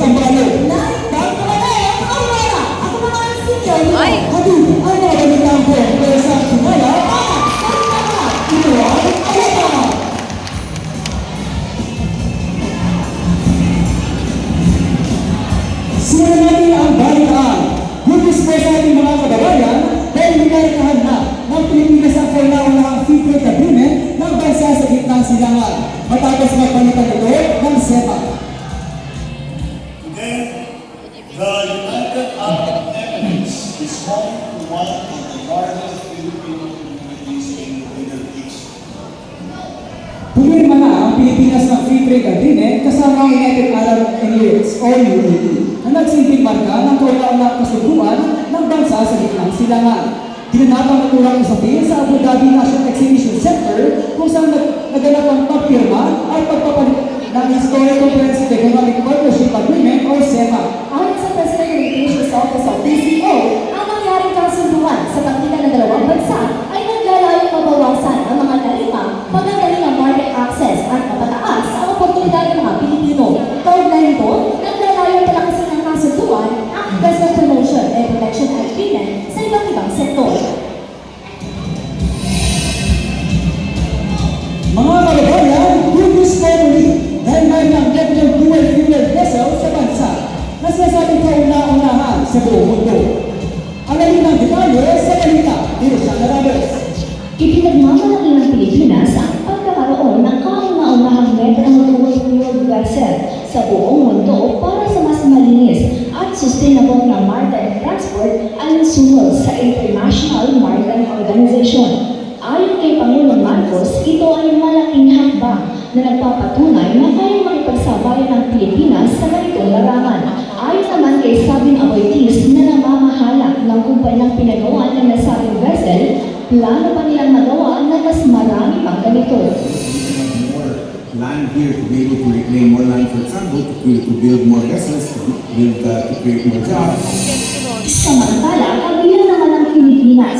isang balo. Ay! Hadi, ang mga balitang po, pero sa sumaya, ito ay Aleta. Simulan natin ang balitaan. Good news po sa ating mga kababayan dahil nilarikahan na ng Pilipinas ang kauna-unahang free trade agreement ng bansa sa gitnang silangan matapos magpalitan ito ng SEPA. Today, the United Arab Emirates is home to one of the largest Filipino communities in the Middle East. Pumirma na ang Pilipinas ng free trade agreement kasama ang United Arab Emirates o UAE na nagsilbing marka ng kauna-unahang kasunduan ng bansa sa gitnang silangan. Ginanapang naturang usapin sa Abu Dhabi National Exhibition Center kung saan naganap ang pagpirma at pagpapalit ng Historic Comprehensive Economic Partnership Agreement o SEPA. Ayon sa President Communications Office of PCO, ang nangyaring kasunduan sa pagitan ng dalawang bansa ay naglalayong mabawasan ang mga tarima, pagagaling ang market access at mapataas ang oportunidad ng mga Pilipino. Kaugnay nito, naglalayong palakasin ang kasunduan ang investment promotion and protection agreement sa iba't ibang sektor. Mga kababayan, good news family dahil mayroon ang Neptune dual fuel vessel sa bansa na sinasabing kauna-unahan sa buong mundo. Alamin ang detalye sa balita dito sa Narabes. Ipinagmamalaki ng Pilipinas ang pagkakaroon ng kauna-unahang Neptune dual fuel vessel sa buong mundo para sa mas malinis at sustainable na maritime transport alinsunod sa International Maritime Organization. Ayon kay Pangulong Marcos, ito ay malaking hakbang na nagpapatunay na kayang makipagsabayan ng Pilipinas sa ganitong larangan. Ayon naman kay Sabin Aboitiz na namamahala ng kumpanyang pinagawa ng nasabing vessel, plano pa nilang magawa na mas marami pang ganito. More land here to be able to reclaim more land, for example, to build more vessels, to create more jobs. Samantala, kabilang naman ang Pilipinas